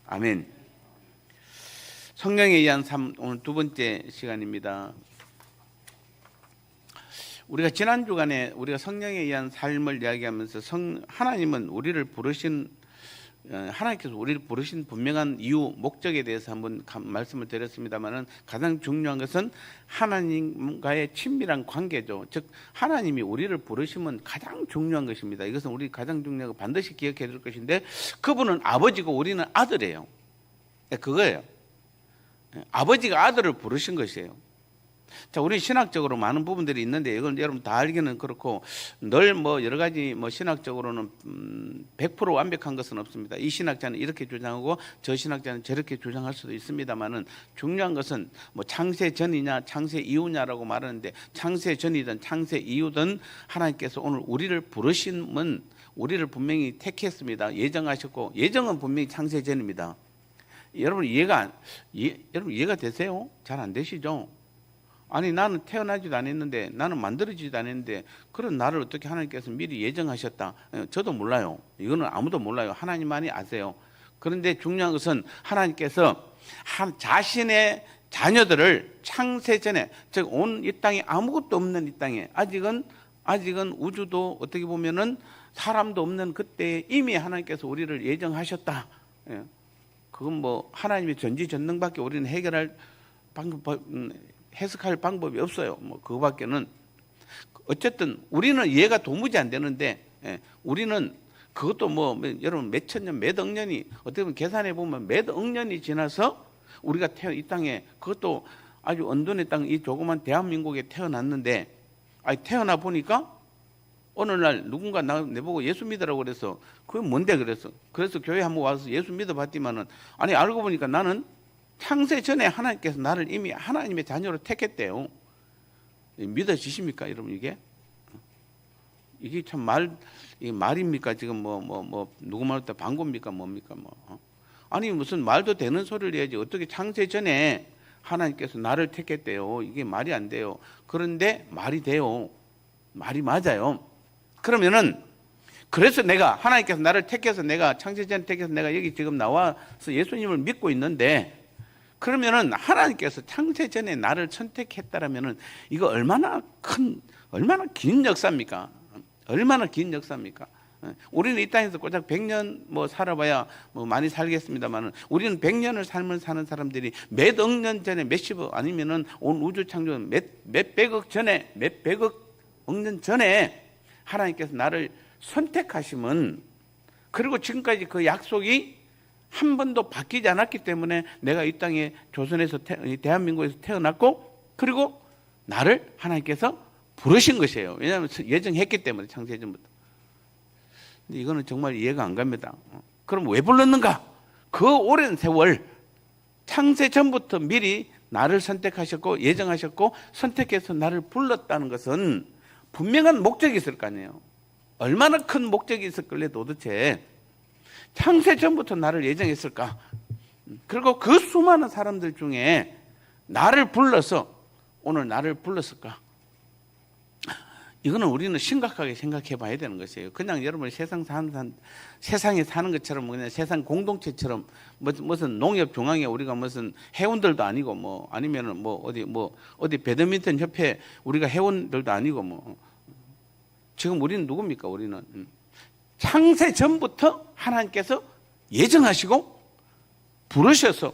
아멘. 성령에 의한 삶, 오늘 두 번째 시간입니다. 우리가 지난 주간에 우리가 성령에 의한 삶을 이야기하면서 하나님은 우리를 부르신 하나님께서 우리를 부르신 분명한 이유, 목적에 대해서 한번 말씀을 드렸습니다만은 가장 중요한 것은 하나님과의 친밀한 관계죠. 즉 하나님이 우리를 부르시면 가장 중요한 것입니다. 이것은 우리 가장 중요하고 반드시 기억해야 될 것인데, 그분은 아버지고 우리는 아들이에요. 그거예요. 아버지가 아들을 부르신 것이에요. 자, 우리 신학적으로 많은 부분들이 있는데 이건 여러분 다 알기는 그렇고, 늘 여러 가지 신학적으로는 100% 완벽한 것은 없습니다. 이 신학자는 이렇게 주장하고 저 신학자는 저렇게 주장할 수도 있습니다만은, 중요한 것은 창세 전이냐 창세 이후냐라고 말하는데, 창세 전이든 창세 이후든 하나님께서 오늘 우리를 부르심은 우리를 분명히 택했습니다. 예정하셨고, 예정은 분명히 창세 전입니다. 여러분 이해가 되세요? 잘 안 되시죠? 아니, 나는 태어나지도 않았는데, 나는 만들어지지도 않았는데 그런 나를 어떻게 하나님께서 미리 예정하셨다? 저도 몰라요. 이거는 아무도 몰라요. 하나님만이 아세요. 그런데 중요한 것은 하나님께서 자신의 자녀들을 창세 전에, 즉 온 이 땅에 아무것도 없는 이 땅에, 아직은 우주도 어떻게 보면은 사람도 없는 그때 이미 하나님께서 우리를 예정하셨다. 그건 하나님의 전지전능밖에 우리는 해결할 해석할 방법이 없어요. 그거밖에는. 어쨌든 우리는 이해가 도무지 안 되는데, 우리는 그것도 여러분 몇천 년, 몇 억 년이, 어떻게 보면 계산해 보면 몇 억 년이 지나서 우리가 이 땅에, 그것도 아주 언돈의 땅, 이 조그만 대한민국에 태어났는데, 태어나 보니까 어느 날 누군가 내보고 예수 믿으라고 그래서, 그게 뭔데 그래서 교회 한번 와서 예수 믿어봤지만은, 아니 알고 보니까 나는 창세 전에 하나님께서 나를 이미 하나님의 자녀로 택했대요. 믿어지십니까, 여러분? 이게 참 말입니까? 지금 누구 말부터 방구입니까? 뭡니까? 아니 무슨 말도 되는 소리를 해야지. 어떻게 창세 전에 하나님께서 나를 택했대요? 이게 말이 안 돼요. 그런데 말이 돼요. 말이 맞아요. 그러면은, 그래서 하나님께서 나를 택해서, 내가 창세 전에 택해서 내가 여기 지금 나와서 예수님을 믿고 있는데, 그러면은 하나님께서 창세 전에 나를 선택했다라면은 이거 얼마나 긴 역사입니까? 얼마나 긴 역사입니까? 우리는 이 땅에서 고작 100년 살아봐야 많이 살겠습니다만은, 우리는 100년을 삶을 사는 사람들이 몇 억 년 전에, 몇십억, 아니면은 온 우주 창조 몇백억 년 전에 하나님께서 나를 선택하시면, 그리고 지금까지 그 약속이 한 번도 바뀌지 않았기 때문에 내가 이 땅에 조선에서 대한민국에서 태어났고, 그리고 나를 하나님께서 부르신 것이에요. 왜냐하면 예정했기 때문에, 창세전부터. 근데 이거는 정말 이해가 안 갑니다. 그럼 왜 불렀는가? 그 오랜 세월 창세 전부터 미리 나를 선택하셨고 예정하셨고 선택해서 나를 불렀다는 것은 분명한 목적이 있을 거 아니에요. 얼마나 큰 목적이 있었길래 도대체 창세 전부터 나를 예정했을까? 그리고 그 수많은 사람들 중에 나를 불러서 오늘 나를 불렀을까? 이거는 우리는 심각하게 생각해 봐야 되는 것이에요. 그냥 여러분 세상에 사는 것처럼, 그냥 세상 공동체처럼, 무슨 농협 중앙에 우리가 무슨 회원들도 아니고, 아니면은 어디 배드민턴 협회 우리가 회원들도 아니고, 지금 우리는 누굽니까? 우리는 창세 전부터 하나님께서 예정하시고 부르셔서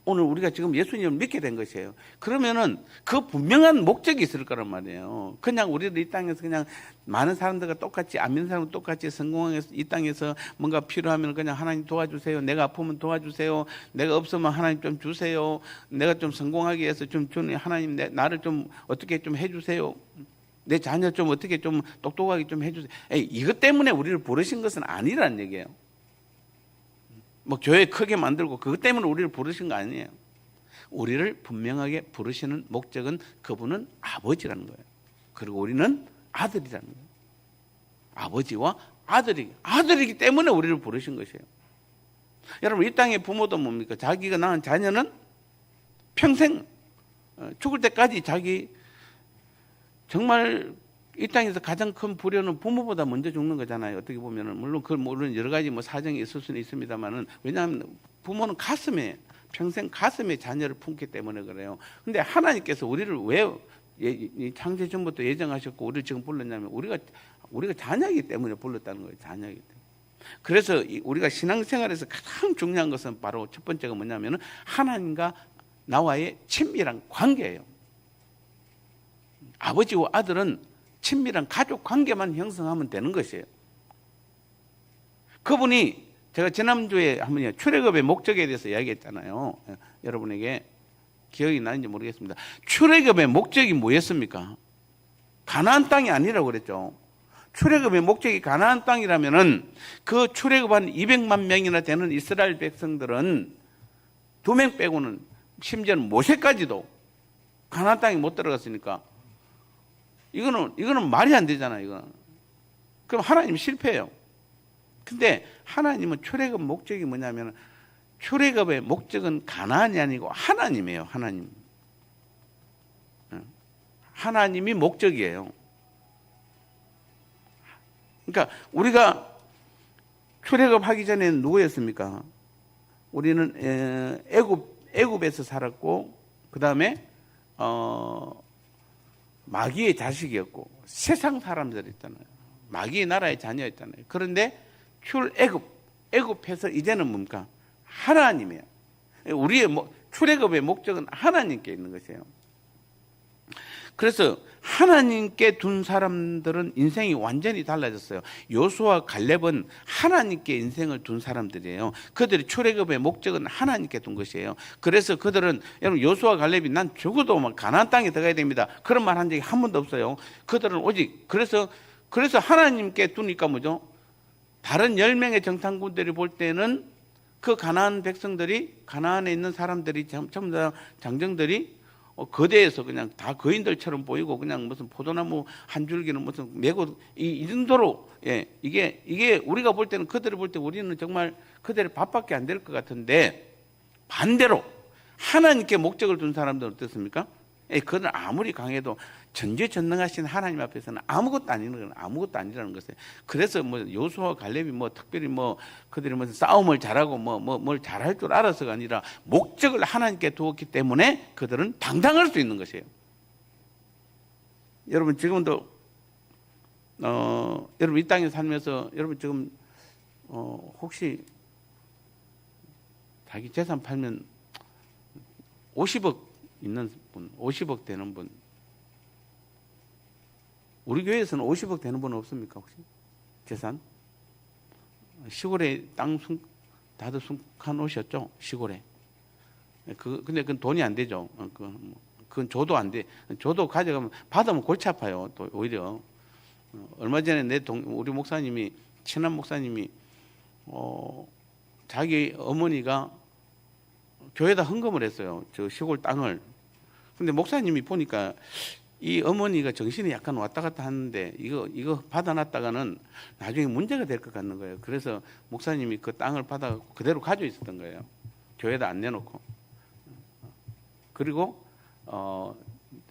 오늘 우리가 지금 예수님을 믿게 된 것이에요. 그러면은 그 분명한 목적이 있을 거란 말이에요. 그냥 우리들 이 땅에서 그냥 많은 사람들과 똑같이, 안 믿는 사람과 똑같이 성공해서 이 땅에서 뭔가 필요하면 그냥 하나님 도와주세요. 내가 아프면 도와주세요. 내가 없으면 하나님 좀 주세요. 내가 좀 성공하기 위해서 하나님 나를 좀 어떻게 좀 해주세요. 내 자녀 좀 어떻게 좀 똑똑하게 좀 해주세요. 이것 때문에 우리를 부르신 것은 아니라는 얘기예요. 교회 크게 만들고 그것 때문에 우리를 부르신 거 아니에요. 우리를 분명하게 부르시는 목적은 그분은 아버지라는 거예요. 그리고 우리는 아들이라는 거예요. 아버지와 아들이기 때문에 우리를 부르신 것이에요. 여러분, 이 땅의 부모도 뭡니까? 자기가 낳은 자녀는 평생 죽을 때까지 자기 정말 이 땅에서 가장 큰 불효는 부모보다 먼저 죽는 거잖아요. 어떻게 보면은 물론 여러 가지 뭐 사정이 있을 수는 있습니다만은, 왜냐하면 부모는 평생 가슴에 자녀를 품기 때문에 그래요. 근데 하나님께서 우리를 왜 창세 전부터 예정하셨고 우리를 지금 불렀냐면 우리가 자녀이기 때문에 불렀다는 거예요. 자녀이기 때문에. 그래서 우리가 신앙생활에서 가장 중요한 것은 바로 첫 번째가 뭐냐면은 하나님과 나와의 친밀한 관계예요. 아버지와 아들은 친밀한 가족 관계만 형성하면 되는 것이에요. 그분이, 제가 지난주에 한번 출애굽의 목적에 대해서 이야기했잖아요. 여러분에게 기억이 나는지 모르겠습니다. 출애굽의 목적이 뭐였습니까? 가나안 땅이 아니라고 그랬죠. 출애굽의 목적이 가나안 땅이라면은 그 출애굽한 200만 명이나 되는 이스라엘 백성들은 2명 빼고는, 심지어는 모세까지도 가나안 땅에 못 들어갔으니까 이거는 말이 안 되잖아요. 이거는. 그럼 하나님 실패해요. 근데 하나님은 출애굽 목적이 뭐냐면, 출애굽의 목적은 가나안이 아니고 하나님이에요. 하나님. 하나님이 목적이에요. 그러니까 우리가 출애굽하기 전에는 누구였습니까? 우리는 애굽에서 살았고, 그 다음에 마귀의 자식이었고 세상 사람들이었잖아요. 마귀의 나라의 자녀였잖아요. 그런데 애굽에서 이제는 뭡니까? 하나님이에요. 우리의 출애굽의 목적은 하나님께 있는 것이에요. 그래서 하나님께 둔 사람들은 인생이 완전히 달라졌어요. 요수와 갈렙은 하나님께 인생을 둔 사람들이에요. 그들이 출애굽의 목적은 하나님께 둔 것이에요. 그래서 그들은, 여러분, 요수와 갈렙이 난 죽어도 가나안 땅에 들어가야 됩니다, 그런 말 한 적이 한 번도 없어요. 그들은 오직 그래서 하나님께 두니까 뭐죠? 다른 10명의 정탐꾼들이 볼 때는 그 가나안 백성들이, 가나안에 있는 사람들이, 전부 다 장정들이 거대해서 그냥 다 거인들처럼 보이고, 그냥 무슨 포도나무 한 줄기는 무슨 메고, 이 정도로, 이게 우리가 볼 때는, 그들을 볼 때 우리는 정말 그들의 밥밖에 안 될 것 같은데, 반대로 하나님께 목적을 둔 사람들은 어떻습니까? 그들은 아무리 강해도 전지전능하신 하나님 앞에서는 아무것도 아니라는 것이에요. 그래서 요수와 갈렙이 특별히 그들이 무슨 싸움을 잘하고 뭘 잘할 줄 알아서가 아니라 목적을 하나님께 두었기 때문에 그들은 당당할 수 있는 것이에요. 여러분, 지금도 여러분 이 땅에 살면서 여러분 지금 혹시 자기 재산 팔면 50억 있는 분, 50억 되는 분, 우리 교회에서는 50억 되는 분은 없습니까, 혹시? 재산? 시골에 땅 다들 순칸 오셨죠? 시골에. 근데 그건 돈이 안 되죠. 그건 줘도 안 돼. 줘도 가져가면, 받으면 골치 아파요, 또 오히려. 얼마 전에 우리 목사님이, 친한 목사님이, 자기 어머니가 교회에다 헌금을 했어요. 저 시골 땅을. 근데 목사님이 보니까 이 어머니가 정신이 약간 왔다 갔다 하는데 이거 받아놨다가는 나중에 문제가 될 것 같는 거예요. 그래서 목사님이 그 땅을 받아 그대로 가지고 있었던 거예요. 교회에다 안 내놓고. 그리고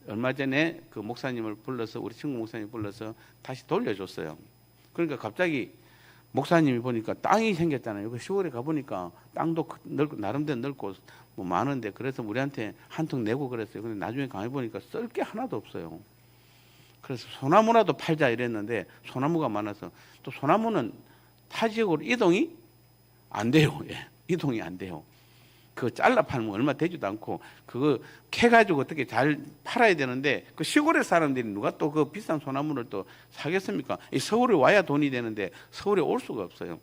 얼마 전에 그 목사님을 불러서, 우리 친구 목사님 불러서 다시 돌려줬어요. 그러니까 갑자기 목사님이 보니까 땅이 생겼잖아요. 그 시골에 가보니까 땅도 넓고, 나름대로 넓고 많은데, 그래서 우리한테 한 통 내고 그랬어요. 근데 나중에 가보니까 쓸 게 하나도 없어요. 그래서 소나무라도 팔자 이랬는데 소나무가 많아서, 또 소나무는 타 지역으로 이동이 안 돼요. 이동이 안 돼요. 그거 잘라 팔면 얼마 되지도 않고, 그거 캐가지고 어떻게 잘 팔아야 되는데, 그 시골의 사람들이 누가 또 그 비싼 소나무를 또 사겠습니까? 서울에 와야 돈이 되는데 서울에 올 수가 없어요.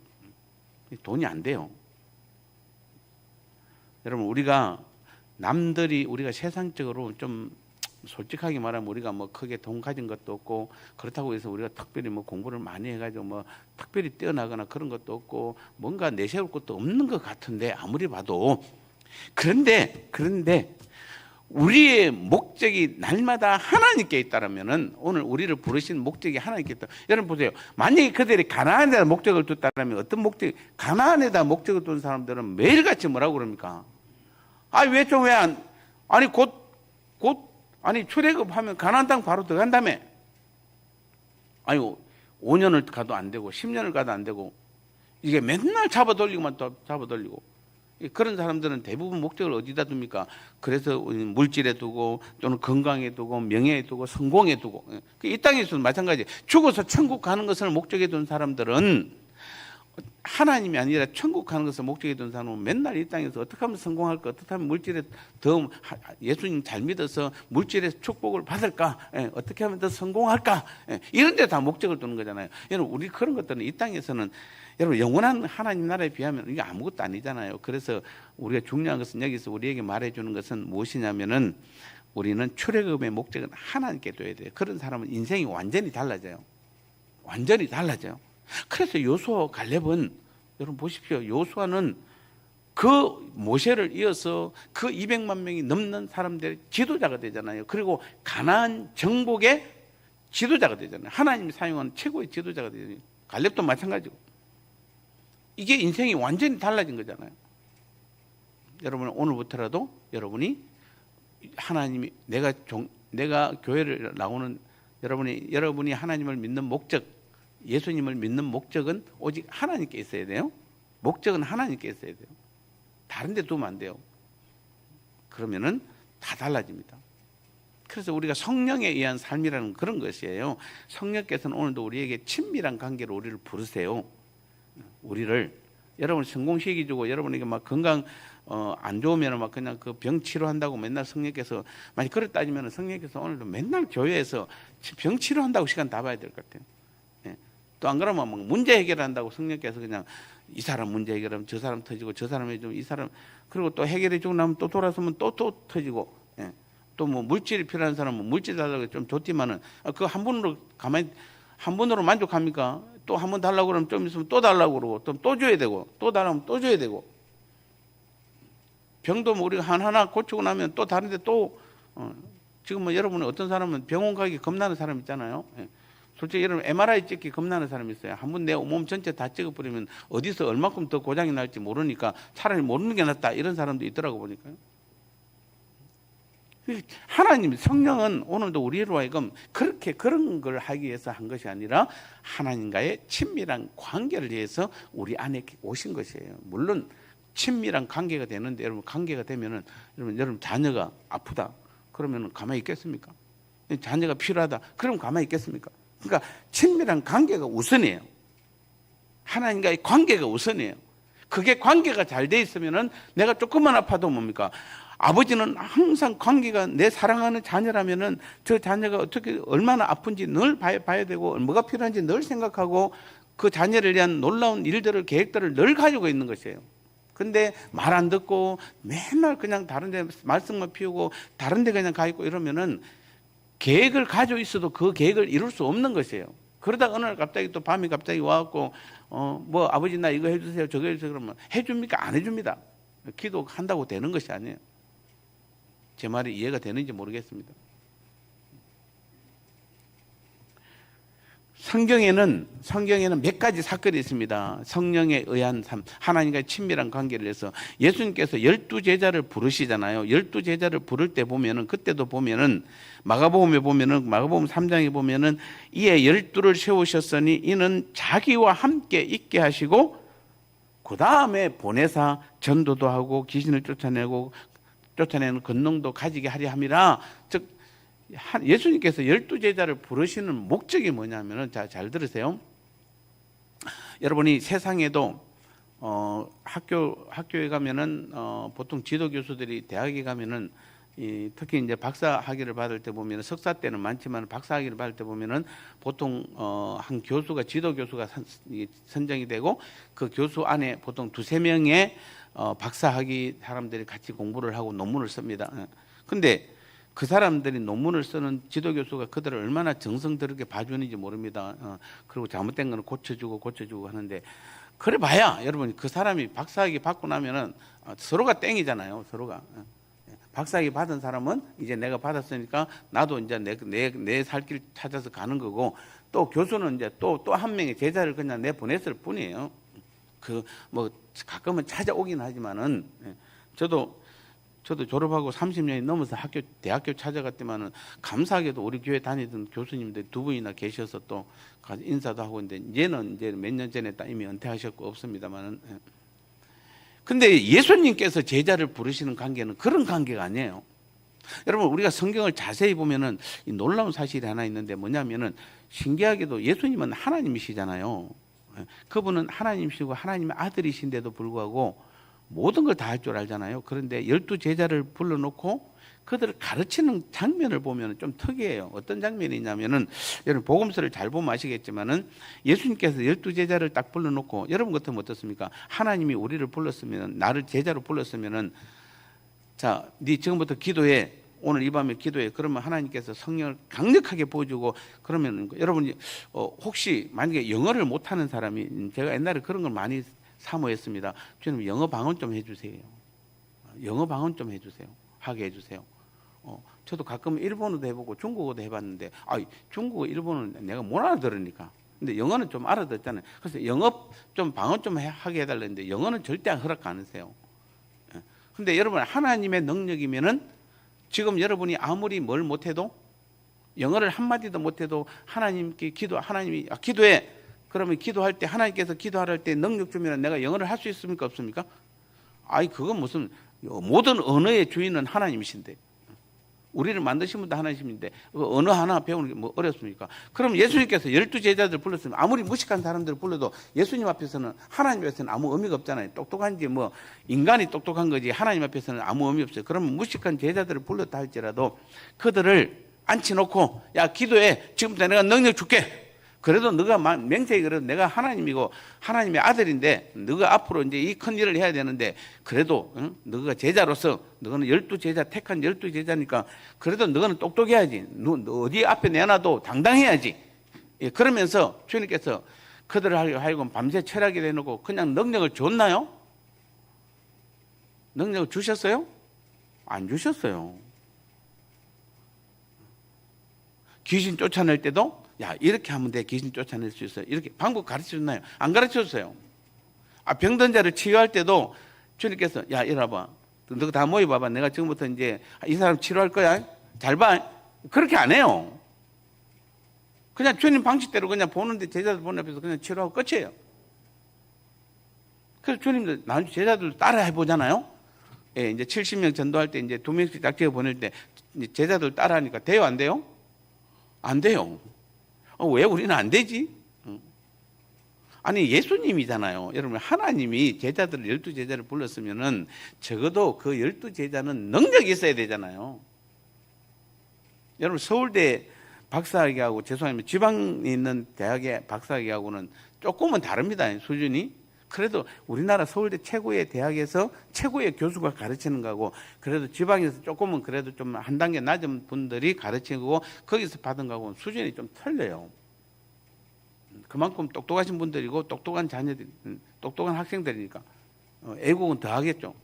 돈이 안 돼요. 여러분, 우리가 세상적으로 좀 솔직하게 말하면 우리가 크게 돈 가진 것도 없고, 그렇다고 해서 우리가 특별히 공부를 많이 해가지고 특별히 뛰어나거나 그런 것도 없고, 뭔가 내세울 것도 없는 것 같은데, 아무리 봐도. 그런데 우리의 목적이 날마다 하나님께 있다라면은, 오늘 우리를 부르신 목적이 하나님께 있다. 여러분 보세요. 만약에 그들이 가나안에다 목적을 뒀다라면, 어떤 목적? 가나안에다 목적을 둔 사람들은 매일같이 뭐라고 그럽니까? 출애굽하면 가나안 땅 바로 들어간다며. 아니 5년을 가도 안 되고 10년을 가도 안 되고 이게 맨날 잡아돌리고만 또 잡아돌리고 그런 사람들은 대부분 목적을 어디다 둡니까? 그래서 물질에 두고 또는 건강에 두고 명예에 두고 성공에 두고 이 땅에서도 마찬가지. 죽어서 천국 가는 것을 목적에 둔 사람들은 하나님이 아니라 천국 가는 것을 목적에 둔 사람은 맨날 이 땅에서 어떻게 하면 성공할까? 어떻게 하면 물질에 더 예수님 잘 믿어서 물질의 축복을 받을까? 어떻게 하면 더 성공할까? 이런 데 다 목적을 두는 거잖아요. 여러분 우리 그런 것들은 이 땅에서는 여러분 영원한 하나님 나라에 비하면 이게 아무것도 아니잖아요. 그래서 우리가 중요한 것은 여기서 우리에게 말해주는 것은 무엇이냐면은 우리는 출애굽의 목적은 하나님께 둬야 돼요. 그런 사람은 인생이 완전히 달라져요. 완전히 달라져요. 그래서 요수아와 갈렙은 여러분 보십시오. 요수아는 그 모세를 이어서 그 200만 명이 넘는 사람들의 지도자가 되잖아요. 그리고 가나안 정복의 지도자가 되잖아요. 하나님이 사용한 최고의 지도자가 되잖아요. 갈렙도 마찬가지고. 이게 인생이 완전히 달라진 거잖아요. 여러분 오늘부터라도 여러분이 하나님이 내가 교회를 나오는 여러분이 하나님을 믿는 목적, 예수님을 믿는 목적은 오직 하나님께 있어야 돼요. 목적은 하나님께 있어야 돼요. 다른 데 두면 안 돼요. 그러면은 다 달라집니다. 그래서 우리가 성령에 의한 삶이라는 그런 것이에요. 성령께서는 오늘도 우리에게 친밀한 관계로 우리를 부르세요. 우리를 여러분 성공시키 주고 여러분에게 막 건강 안 좋으면 막 그냥 그 병 치료한다고 맨날 성령께서 만약 그렇게 따지면 성령께서 오늘도 맨날 교회에서 병 치료한다고 시간 다 봐야 될 것 같아요. 예. 또 안 그러면 막 문제 해결한다고 성령께서 그냥 이 사람 문제 해결하면 저 사람 터지고 저 사람 해주면 이 사람 그리고 또 해결해 주고 나면 또 돌아서면 또 터지고 예. 또 뭐 물질이 필요한 사람은 물질 달라고 좀 줬지만은 그 한 번으로 가만히 한 번으로 만족합니까? 또 한 번 달라고 그러면 좀 있으면 또 달라고 그러고 또 줘야 되고 또 달라면 또 줘야 되고 병도 뭐 우리가 하나 고치고 나면 또 다른데 또 지금 뭐 여러분 어떤 사람은 병원 가기 겁나는 사람 있잖아요. 예. 솔직히 여러분 MRI 찍기 겁나는 사람이 있어요. 한번 내 몸 전체 다 찍어버리면 어디서 얼마큼 더 고장이 날지 모르니까 차라리 모르는 게 낫다 이런 사람도 있더라고 보니까요. 하나님 성령은 오늘도 우리로 하여금 그렇게 그런 걸 하기 위해서 한 것이 아니라 하나님과의 친밀한 관계를 위해서 우리 안에 오신 것이에요. 물론 친밀한 관계가 되는데 여러분 관계가 되면은 여러분 자녀가 아프다 그러면 가만히 있겠습니까? 자녀가 필요하다 그러면 가만히 있겠습니까? 그러니까 친밀한 관계가 우선이에요. 하나님과의 관계가 우선이에요. 그게 관계가 잘 돼 있으면은 내가 조금만 아파도 뭡니까? 아버지는 항상 관계가 내 사랑하는 자녀라면은 저 자녀가 어떻게 얼마나 아픈지 늘 봐야 되고 뭐가 필요한지 늘 생각하고 그 자녀를 위한 놀라운 일들을 계획들을 늘 가지고 있는 것이에요. 근데 말 안 듣고 맨날 그냥 다른 데 말썽만 피우고 다른 데 그냥 가 있고 이러면은 계획을 가지고 있어도 그 계획을 이룰 수 없는 것이에요. 그러다 어느 날 갑자기 또 밤이 갑자기 와갖고 뭐 아버지 나 이거 해주세요 저거 해주세요 그러면 해줍니까? 안 해줍니다. 기도한다고 되는 것이 아니에요. 제 말이 이해가 되는지 모르겠습니다. 성경에는 몇 가지 사건이 있습니다. 성령에 의한 삶, 하나님과의 친밀한 관계를 해서 예수님께서 12제자를 부르시잖아요. 12제자를 부를 때 보면은 그때도 보면은 마가복음 3장에 보면은 이에 12를 세우셨으니 이는 자기와 함께 있게 하시고 그 다음에 보내사 전도도 하고 귀신을 쫓아내는 권능도 가지게 하려 함이라. 즉 예수님께서 12제자를 부르시는 목적이 뭐냐면은 잘 들으세요. 여러분이 세상에도 학교에 가면은 보통 지도 교수들이 대학에 가면은 특히 이제 박사 학위를 받을 때 보면은 석사 때는 많지만 박사 학위를 받을 때 보면은 보통 한 교수가 지도 교수가 선정이 되고 그 교수 안에 보통 2-3명의 박사 학위 사람들이 같이 공부를 하고 논문을 씁니다. 근데 그 사람들이 논문을 쓰는 지도교수가 그들을 얼마나 정성스럽게 봐주는지 모릅니다. 그리고 잘못된 거는 고쳐주고 하는데 그래 봐야 여러분 그 사람이 박사학위 받고 나면은 서로가 땡이잖아요. 서로가. 박사학위 받은 사람은 이제 내가 받았으니까 나도 이제 내 살 길 찾아서 가는 거고 또 교수는 이제 또 한 명의 제자를 그냥 내보냈을 뿐이에요. 그 뭐 가끔은 찾아오긴 하지만은 저도 졸업하고 30년이 넘어서 대학교 찾아갔더만은 감사하게도 우리 교회 다니던 교수님들 두 분이나 계셔서 또 가서 인사도 하고 있는데 얘는 이제 몇 년 전에 이미 은퇴하셨고 없습니다만은. 근데 예수님께서 제자를 부르시는 관계는 그런 관계가 아니에요. 여러분 우리가 성경을 자세히 보면은 이 놀라운 사실이 하나 있는데 뭐냐면은 신기하게도 예수님은 하나님이시잖아요. 그분은 하나님이시고 하나님의 아들이신데도 불구하고 모든 걸 다 할 줄 알잖아요. 그런데 12제자를 불러놓고 그들을 가르치는 장면을 보면 좀 특이해요. 어떤 장면이 있냐면은 여러분 복음서를 잘 보면 아시겠지만은 예수님께서 12제자를 딱 불러놓고 여러분 같으면 어떻습니까? 하나님이 우리를 불렀으면 나를 제자로 불렀으면은 자, 네 지금부터 기도해. 오늘 이 밤에 기도해. 그러면 하나님께서 성령을 강력하게 보여주고 그러면 여러분 혹시 만약에 영어를 못하는 사람이 제가 옛날에 그런 걸 많이 사모했습니다. 주님 영어 방언 좀 해주세요. 영어 방언 좀 해주세요. 하게 해주세요. 저도 가끔 일본어도 해보고 중국어도 해봤는데 중국어, 일본어는 내가 못 알아들으니까. 근데 영어는 좀 알아듣잖아요. 그래서 영어 좀 방언 좀 하게 해달라는데 영어는 절대 허락 안 하세요. 근데 여러분 하나님의 능력이면은 지금 여러분이 아무리 뭘 못해도 영어를 한마디도 못해도 하나님께 하나님이 기도해. 그러면 기도할 때 하나님께서 기도할 때 능력 주면 내가 영어를 할 수 있습니까 없습니까? 그건 무슨 모든 언어의 주인은 하나님이신데 우리를 만드신 분도 하나님인데 언어 하나 배우는 게 뭐 어렵습니까? 그럼 예수님께서 12제자들 불렀으면 아무리 무식한 사람들을 불러도 예수님 앞에서는 하나님 앞에서는 아무 의미가 없잖아요. 똑똑한지 뭐 인간이 똑똑한 거지 하나님 앞에서는 아무 의미 없어요. 그러면 무식한 제자들을 불렀다 할지라도 그들을 앉혀놓고 야 기도해. 지금부터 내가 능력 줄게. 그래도 너가 맹세히 그래도 내가 하나님이고 하나님의 아들인데 너가 앞으로 이제 이 큰 일을 해야 되는데 그래도 너가 제자로서 너는 12제자 택한 12제자니까 그래도 너는 똑똑해야지. 너 어디 앞에 내놔도 당당해야지. 그러면서 주님께서 그들을 하여금 밤새 철학이 되놓고 그냥 능력을 줬나요? 능력을 주셨어요? 안 주셨어요. 귀신 쫓아낼 때도 야 이렇게 하면 돼. 귀신 쫓아낼 수 있어요. 이렇게 방법 가르쳐줬나요? 안 가르쳐줬어요. 병든 자를 치유할 때도 주님께서 야 이리 와봐. 너 다 모여봐봐. 내가 지금부터 이제 이 사람 치료할 거야. 잘 봐. 그렇게 안 해요. 그냥 주님 방식대로 그냥 보는데 제자들 보는 앞에서 그냥 치료하고 끝이에요. 그래서 주님도 나중에 제자들 따라 해보잖아요. 이제 70명 전도할 때 이제 2명씩 딱 찍어 보낼 때 제자들 따라 하니까 돼요 안 돼요? 안 돼요. 왜 우리는 안 되지? 아니 예수님이잖아요. 여러분 하나님이 제자들 12제자를 불렀으면은 적어도 그 12제자는 능력이 있어야 되잖아요. 여러분 서울대 박사학위하고 죄송합니다. 지방에 있는 대학의 박사학위하고는 조금은 다릅니다. 수준이. 그래도 우리나라 서울대 최고의 대학에서 최고의 교수가 가르치는 거고 그래도 지방에서 조금은 그래도 좀 한 단계 낮은 분들이 가르치고 거기서 받은 거하고는 수준이 좀 틀려요. 그만큼 똑똑하신 분들이고 똑똑한 자녀들, 똑똑한 학생들이니까 애국은 더 하겠죠.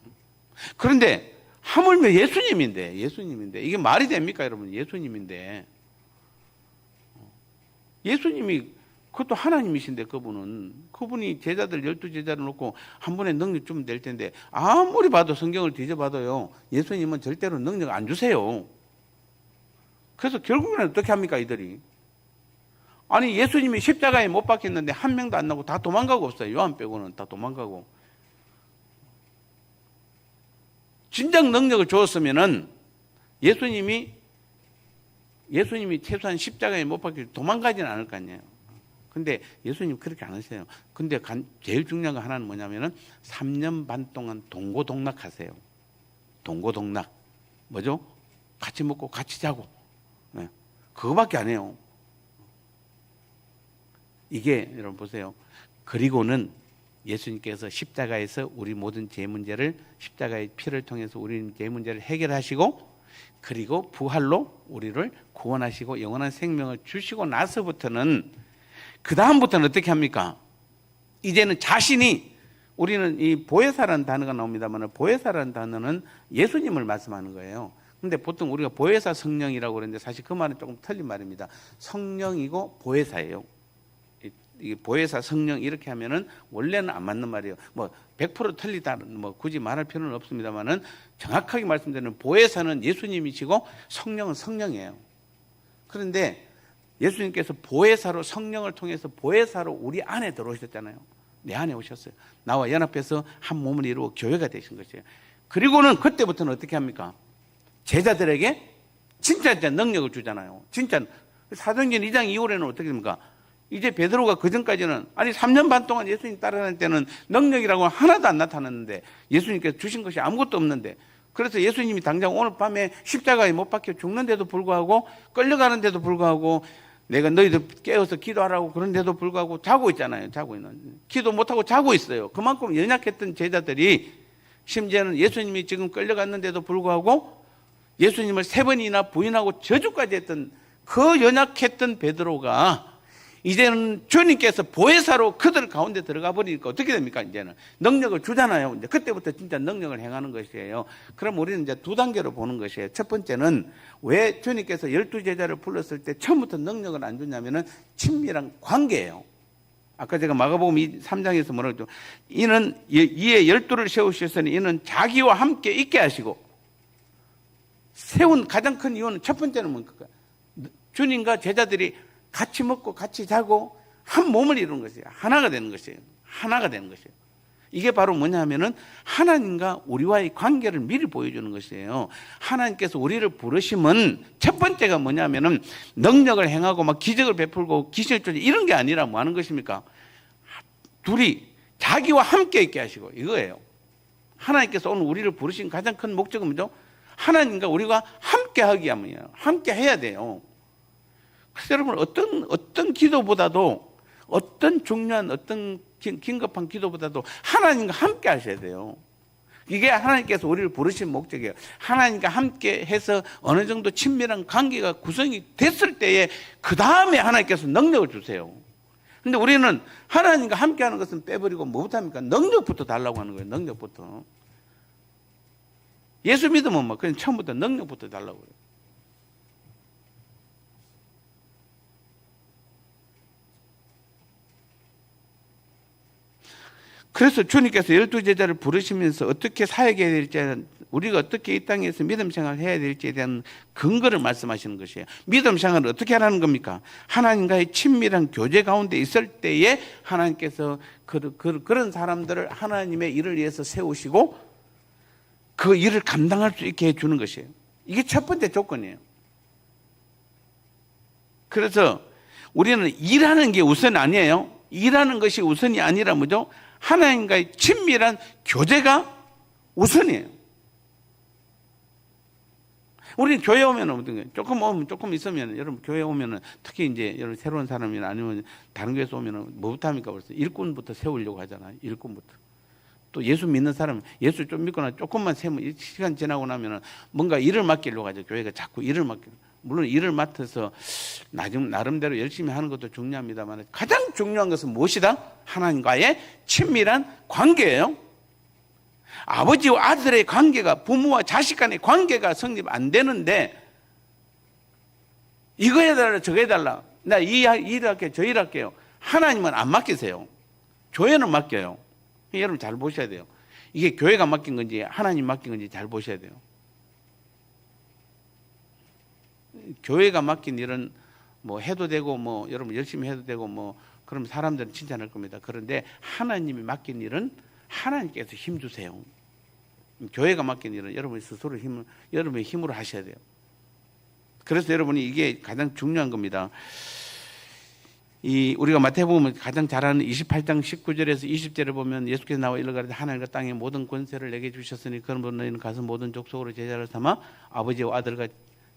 그런데 하물며 예수님인데 이게 말이 됩니까 여러분? 예수님인데 예수님이 그것도 하나님이신데 그분이 제자들 12제자를 놓고 한 분의 능력 주면 될 텐데 아무리 봐도 성경을 뒤져봐도요 예수님은 절대로 능력 안 주세요. 그래서 결국에는 어떻게 합니까 이들이? 아니 예수님이 십자가에 못 박혔는데 한 명도 안 나고 다 도망가고 없어요. 요한 빼고는 다 도망가고. 진정 능력을 주었으면은 예수님이 최소한 십자가에 못 박혀 도망가지는 않을 거 아니에요. 근데 예수님 그렇게 안 하세요. 근데 제일 중요한 거 하나는 뭐냐면은 3년 반 동안 동고동락 하세요. 동고동락. 뭐죠? 같이 먹고 같이 자고. 네. 그거밖에 안 해요. 이게 여러분 보세요. 그리고는 예수님께서 십자가에서 우리 모든 죄 문제를 십자가의 피를 통해서 우리 죄 문제를 해결하시고 그리고 부활로 우리를 구원하시고 영원한 생명을 주시고 나서부터는 그 다음부터는 어떻게 합니까? 이제는 자신이 우리는 이 보혜사라는 단어가 나옵니다만 보혜사라는 단어는 예수님을 말씀하는 거예요. 근데 보통 우리가 보혜사 성령이라고 그러는데 사실 그 말은 조금 틀린 말입니다. 성령이고 보혜사예요. 이 보혜사 성령 이렇게 하면은 원래는 안 맞는 말이에요. 뭐 100% 틀리다는 뭐 굳이 말할 필요는 없습니다만은 정확하게 말씀드리면 보혜사는 예수님이시고 성령은 성령이에요. 그런데 예수님께서 보혜사로 성령을 통해서 보혜사로 우리 안에 들어오셨잖아요. 내 안에 오셨어요. 나와 연합해서 한 몸을 이루어 교회가 되신 것이에요. 그리고는 그때부터는 어떻게 합니까? 제자들에게 진짜 능력을 주잖아요. 진짜 사도행전 2장 이후에는 어떻게 됩니까? 이제 베드로가 그전까지는 3년 반 동안 예수님 따라다닐 때는 능력이라고 하나도 안 나타났는데 예수님께서 주신 것이 아무것도 없는데 그래서 예수님이 당장 오늘 밤에 십자가에 못 박혀 죽는데도 불구하고 끌려가는데도 불구하고 내가 너희들 깨어서 기도하라고 그런데도 불구하고 자고 있잖아요. 자고 있는. 기도 못하고 자고 있어요. 그만큼 연약했던 제자들이 심지어는 예수님이 지금 끌려갔는데도 불구하고 예수님을 3번이나 부인하고 저주까지 했던 그 연약했던 베드로가 이제는 주님께서 보혜사로 그들 가운데 들어가 버리니까 어떻게 됩니까? 이제는 능력을 주잖아요. 이제 그때부터 진짜 능력을 행하는 것이에요. 그럼 우리는 이제 2단계로 보는 것이에요. 첫 번째는 왜 주님께서 12제자를 불렀을 때 처음부터 능력을 안 주냐면은 친밀한 관계예요. 아까 제가 마가복음 3장에서 뭐라고 했죠? 이는 이에 12를 세우셨으니 이는 자기와 함께 있게 하시고 세운 가장 큰 이유는 첫 번째는 뭡니까? 주님과 제자들이 같이 먹고 같이 자고 한 몸을 이루는 것이에요. 하나가 되는 것이에요. 하나가 되는 것이에요. 이게 바로 뭐냐면은 하나님과 우리와의 관계를 미리 보여주는 것이에요. 하나님께서 우리를 부르심은 첫 번째가 뭐냐면은 능력을 행하고 막 기적을 베풀고 귀신을 쫓아 이런 게 아니라 뭐 하는 것입니까? 둘이 자기와 함께 있게 하시고 이거예요. 하나님께서 오늘 우리를 부르신 가장 큰 목적은 뭐죠? 하나님과 우리가 함께 하기 위함이에요. 함께 해야 돼요. 그래서 여러분 어떤 기도보다도 어떤 중요한 어떤 긴급한 기도보다도 하나님과 함께 하셔야 돼요. 이게 하나님께서 우리를 부르신 목적이에요. 하나님과 함께 해서 어느 정도 친밀한 관계가 구성이 됐을 때에 그 다음에 하나님께서 능력을 주세요. 근데 우리는 하나님과 함께 하는 것은 빼버리고 뭐부터 합니까? 능력부터 달라고 하는 거예요. 능력부터. 예수 믿으면 뭐 그냥 처음부터 능력부터 달라고 그래요. 그래서 주님께서 12제자를 부르시면서 어떻게 사역해야 될지, 우리가 어떻게 이 땅에서 믿음 생활을 해야 될지에 대한 근거를 말씀하시는 것이에요. 믿음 생활을 어떻게 하라는 겁니까? 하나님과의 친밀한 교제 가운데 있을 때에 하나님께서 그런 사람들을 하나님의 일을 위해서 세우시고 그 일을 감당할 수 있게 해주는 것이에요. 이게 첫 번째 조건이에요. 그래서 우리는 일하는 게 우선 아니에요. 일하는 것이 우선이 아니라 뭐죠? 하나님과의 친밀한 교제가 우선이에요. 우리는 교회 오면 조금 있으면 여러분 교회 오면은 특히 이제 여러분 새로운 사람이나 아니면 다른 교회에서 오면은 뭐부터 합니까? 벌써 일꾼부터 세우려고 하잖아요. 일꾼부터. 또 예수 믿는 사람 예수 좀 믿거나 조금만 세면 시간 지나고 나면은 뭔가 일을 맡기려고 하죠. 교회가 자꾸 일을 맡기려고. 물론 일을 맡아서 나름대로 열심히 하는 것도 중요합니다만 가장 중요한 것은 무엇이다? 하나님과의 친밀한 관계예요. 아버지와 아들의 관계가 부모와 자식 간의 관계가 성립 안 되는데 이거 해달라 저거 해달라 나 이 일 할게요 저 일 할게요. 하나님은 안 맡기세요. 교회는 맡겨요. 여러분 잘 보셔야 돼요. 이게 교회가 맡긴 건지 하나님 맡긴 건지 잘 보셔야 돼요. 교회가 맡긴 일은 뭐 해도 되고 뭐 여러분 열심히 해도 되고 뭐 그럼 사람들은 칭찬할 겁니다. 그런데 하나님이 맡긴 일은 하나님께서 힘 주세요. 교회가 맡긴 일은 여러분 스스로 여러분의 힘으로 하셔야 돼요. 그래서 여러분이 이게 가장 중요한 겁니다. 우리가 마태복음 가장 잘 아는 28장 19절에서 20절을 보면 예수께서 나와 이르가라되 하늘과 땅의 모든 권세를 내게 주셨으니 그러므로 너희는 가서 모든 족속으로 제자를 삼아 아버지와 아들과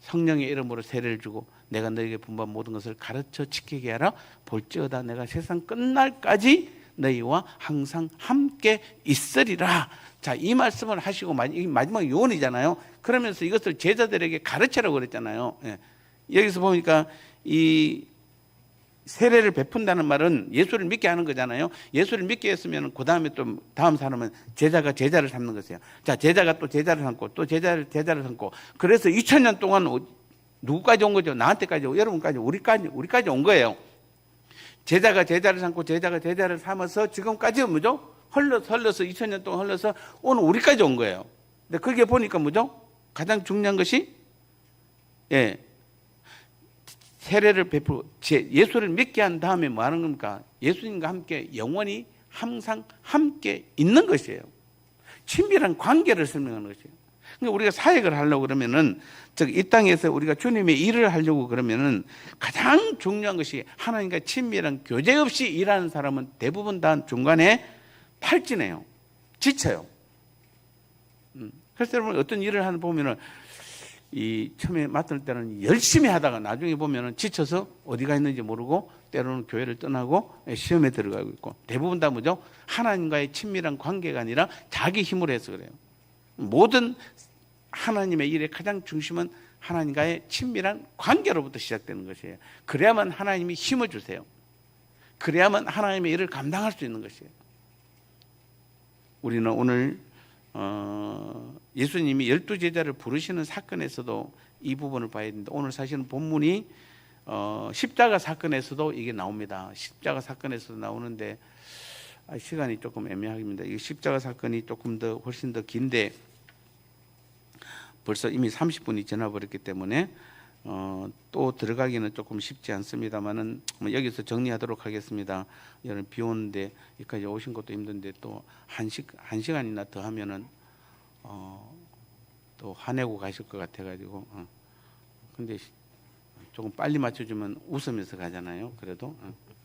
성령의 이름으로 세례를 주고 내가 너에게 분부한 모든 것을 가르쳐 지키게 하라. 볼지어다 내가 세상 끝날까지 너희와 항상 함께 있으리라. 자, 이 말씀을 하시고 마지막 요원이잖아요. 그러면서 이것을 제자들에게 가르치라고 그랬잖아요. 예. 여기서 보니까 이 세례를 베푼다는 말은 예수를 믿게 하는 거잖아요. 예수를 믿게 했으면 그 다음에 또 다음 사람은 제자가 제자를 삼는 것이에요. 자, 제자가 또 제자를 삼고 또 제자를 삼고 그래서 2000년 동안 누구까지 온 거죠? 나한테까지, 여러분까지, 우리까지 온 거예요. 제자가 제자를 삼고 제자가 제자를 삼아서 지금까지 뭐죠? 흘러서 2000년 동안 흘러서 오늘 우리까지 온 거예요. 근데 그게 보니까 뭐죠? 가장 중요한 것이 세례를 베풀고 예수를 믿게 한 다음에 뭐 하는 겁니까? 예수님과 함께 영원히 항상 함께 있는 것이에요. 친밀한 관계를 설명하는 것이에요. 그러니까 우리가 사역을 하려고 그러면은 이 땅에서 우리가 주님의 일을 하려고 그러면은 가장 중요한 것이 하나님과 친밀한 교제 없이 일하는 사람은 대부분 다 중간에 탈진해요. 지쳐요. 그래서 여러분 어떤 일을 하는 보면은 이 처음에 맡을 때는 열심히 하다가 나중에 보면은 지쳐서 어디가 있는지 모르고 때로는 교회를 떠나고 시험에 들어가고 있고 대부분 다 뭐죠? 하나님과의 친밀한 관계가 아니라 자기 힘으로 해서 그래요. 모든 하나님의 일의 가장 중심은 하나님과의 친밀한 관계로부터 시작되는 것이에요. 그래야만 하나님이 힘을 주세요. 그래야만 하나님의 일을 감당할 수 있는 것이에요. 우리는 오늘 예수님이 12제자를 부르시는 사건에서도 이 부분을 봐야 됩니다. 오늘 사실은 본문이 십자가 사건에서도 이게 나옵니다. 십자가 사건에서도 나오는데 시간이 조금 애매합니다. 이 십자가 사건이 조금 더 훨씬 더 긴데 벌써 이미 30분이 지나버렸기 때문에 또 들어가기는 조금 쉽지 않습니다만은 여기서 정리하도록 하겠습니다. 여러분 비 오는데 여기까지 오신 것도 힘든데 또 한 시간이나 더 하면은 또 화내고 가실 것 같아가지고 근데 조금 빨리 맞춰주면 웃으면서 가잖아요. 그래도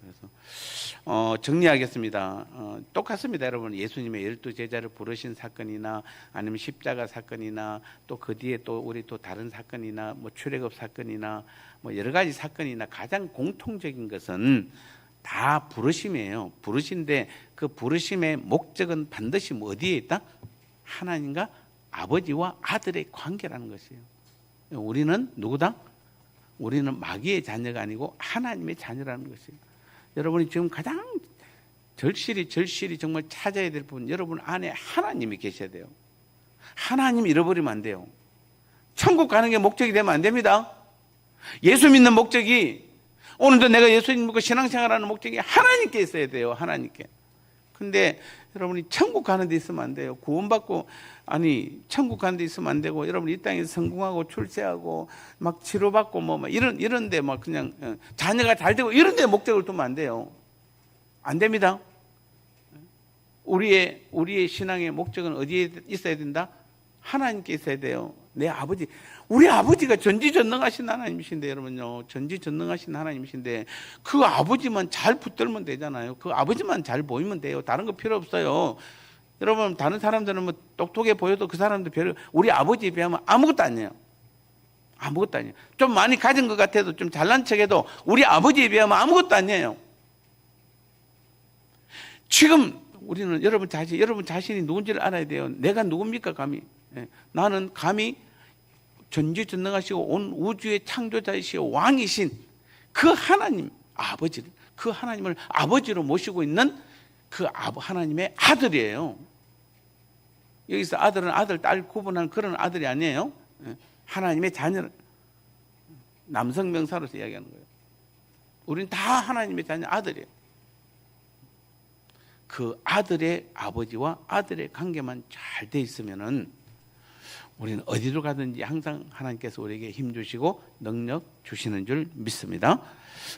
그래서 정리하겠습니다. 똑같습니다, 여러분. 예수님의 12제자를 부르신 사건이나 아니면 십자가 사건이나 또 그 뒤에 또 우리 또 다른 사건이나 뭐 출애굽 사건이나 뭐 여러 가지 사건이나 가장 공통적인 것은 다 부르심이에요. 부르신데 그 부르심의 목적은 반드시 뭐 어디에 있다? 하나님과 아버지와 아들의 관계라는 것이에요. 우리는 누구다? 우리는 마귀의 자녀가 아니고 하나님의 자녀라는 것이에요. 여러분이 지금 가장 절실히 정말 찾아야 될 부분, 여러분 안에 하나님이 계셔야 돼요. 하나님 잃어버리면 안 돼요. 천국 가는 게 목적이 되면 안 됩니다. 예수 믿는 목적이, 오늘도 내가 예수 믿고 신앙생활하는 목적이 하나님께 있어야 돼요. 하나님께. 근데 여러분이 천국 가는 데 있으면 안 돼요. 구원받고 천국 가는 데 있으면 안 되고, 여러분 이 땅에서 성공하고 출세하고 막 치료받고 뭐 이런 데 막 그냥 자녀가 잘 되고 이런 데 목적을 두면 안 돼요. 안 됩니다. 우리의 신앙의 목적은 어디에 있어야 된다? 하나님께 있어야 돼요. 내 아버지, 우리 아버지가 전지전능하신 하나님이신데, 여러분요, 전지전능하신 하나님이신데 그 아버지만 잘 붙들면 되잖아요. 그 아버지만 잘 보이면 돼요. 다른 거 필요 없어요. 여러분, 다른 사람들은 뭐 똑똑해 보여도 그 사람들 별로, 우리 아버지에 비하면 아무것도 아니에요. 아무것도 아니에요. 좀 많이 가진 것 같아도, 좀 잘난 척해도 우리 아버지에 비하면 아무것도 아니에요. 지금 우리는 여러분 자신이 누군지를 알아야 돼요. 내가 누굽니까, 감히? 나는 감히 전지전능하시고 온 우주의 창조자이시고 왕이신 그 하나님 아버지를, 그 하나님을 아버지로 모시고 있는 그 하나님의 아들이에요. 여기서 아들은 아들, 딸 구분하는 그런 아들이 아니에요. 하나님의 자녀, 남성 명사로서 이야기하는 거예요. 우리는 다 하나님의 자녀, 아들이에요. 그 아들의 아버지와 아들의 관계만 잘 돼 있으면은 우리는 어디로 가든지 항상 하나님께서 우리에게 힘 주시고 능력 주시는 줄 믿습니다.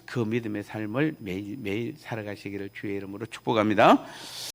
그 믿음의 삶을 매일 살아가시기를 주의 이름으로 축복합니다.